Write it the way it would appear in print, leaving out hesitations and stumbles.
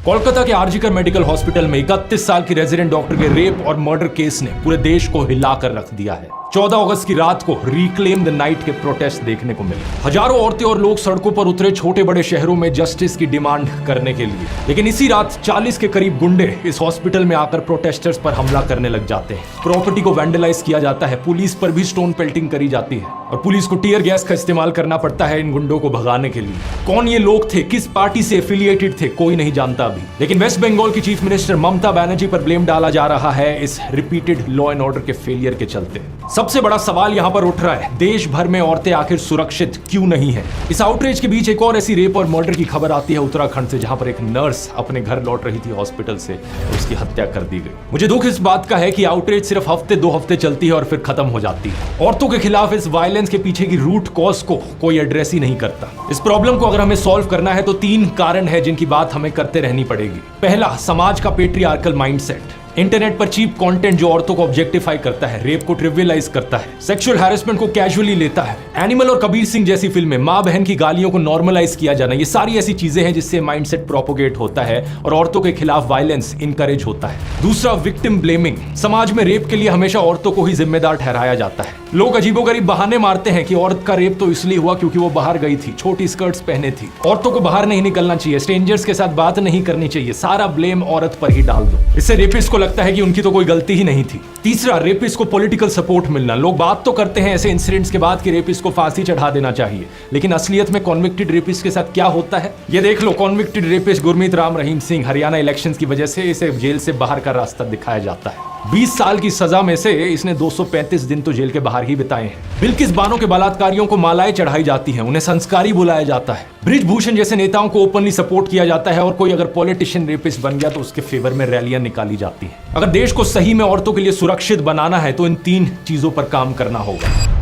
कोलकाता के RG Kar medical hospital में 31 साल की रेजिडेंट डॉक्टर के रेप और मर्डर केस ने पूरे देश को हिलाकर रख दिया है। 14 अगस्त की रात को रिक्लेम द नाइट के प्रोटेस्ट देखने को मिले। हजारों औरतें और लोग सड़कों पर उतरे छोटे बड़े शहरों में जस्टिस की डिमांड करने के लिए। लेकिन इसी रात 40 के करीब गुंडे इस हॉस्पिटल में आकर प्रोटेस्टर्स पर हमला करने लग जाते हैं। प्रॉपर्टी को वैंडलाइज किया जाता है, पुलिस पर भी स्टोन पेल्टिंग करी जाती है और पुलिस को टीयर गैस का इस्तेमाल करना पड़ता है इन गुंडों को भगाने के लिए। कौन ये लोग थे, किस पार्टी से एफिलिएटेड थे, कोई नहीं जानता अभी। लेकिन वेस्ट बंगाल की चीफ मिनिस्टर ममता बनर्जी पर ब्लेम डाला जा रहा है इस रिपीटेड लॉ एंड ऑर्डर के फेलियर के चलते। सबसे बड़ा सवाल यहाँ पर उठ रहा है, देश भर में औरतें आखिर सुरक्षित क्यों नहीं है। इस आउटरीच के बीच एक और ऐसी रेप और मर्डर की खबर आती है उत्तराखंड से, जहां पर एक नर्स अपने घर लौट रही थी हॉस्पिटल से, उसकी हत्या कर दी गई। मुझे दुख इस बात का है कि आउटरीच सिर्फ हफ्ते 2 हफ्ते चलती है और फिर खत्म हो जाती है। औरतों के खिलाफ इस वायलेंस के पीछे की रूट कॉज को कोई एड्रेस ही नहीं करता। इस प्रॉब्लम को अगर हमें सॉल्व करना है तो 3 कारण है जिनकी बात हमें करते रहनी पड़ेगी। पहला, समाज का पेट्रियार्कल माइंडसेट। इंटरनेट पर चीप कंटेंट जो औरतों को ऑब्जेक्टिफाई करता है, रेप को ट्रिवियलाइज करता है, सेक्सुअल हैरेसमेंट को कैजुअली लेता है। एनिमल और कबीर सिंह जैसी फिल्में, माँ बहन की गालियों को नॉर्मलाइज किया जाना, ये सारी ऐसी चीजें हैं जिससे माइंडसेट प्रोपोगेट होता है और औरतों के खिलाफ वायलेंस इनकरेज होता है। दूसरा, विक्टिम ब्लेमिंग। समाज में रेप के लिए हमेशा औरतों को ही जिम्मेदार ठहराया जाता है। लोग अजीबोगरीब बहाने मारते हैं कि औरत का रेप तो इसलिए हुआ क्योंकि वो बाहर गई थी, छोटी स्कर्ट्स पहने थी, औरतों को बाहर नहीं निकलना चाहिए, स्ट्रेंजर्स के साथ बात नहीं करनी चाहिए, सारा ब्लेम औरत पर ही डाल दो। इससे रेपिस्ट को लगता है कि उनकी तो कोई गलती ही नहीं थी। तीसरा, रेपिस्ट को पॉलिटिकल सपोर्ट मिलना। लोग बात तो करते हैं ऐसे इंसिडेंट्स के बाद कि रेपिस्ट को फांसी चढ़ा देना चाहिए, लेकिन असलियत में कॉन्विक्टेड रेपिस्ट के साथ क्या होता है ये देख लो। Convicted rapist Gurmeet Ram Rahim Singh, Haryana elections की वजह से इसे जेल से बाहर का रास्ता दिखाया जाता है। 20 साल की सजा में से इसने 235 दिन तो जेल के बाहर ही बिताए हैं। बिल्किस बानो के बलात्कारियों को मालाएं चढ़ाई जाती हैं, उन्हें संस्कारी बुलाया जाता है। बृजभूषण जैसे नेताओं को ओपनली सपोर्ट किया जाता है और कोई अगर पॉलिटिशियन रेपिस्ट बन गया तो उसके फेवर में रैलियां निकाली जाती हैं। अगर देश को सही में औरतों के लिए सुरक्षित बनाना है तो इन 3 चीजों पर काम करना होगा।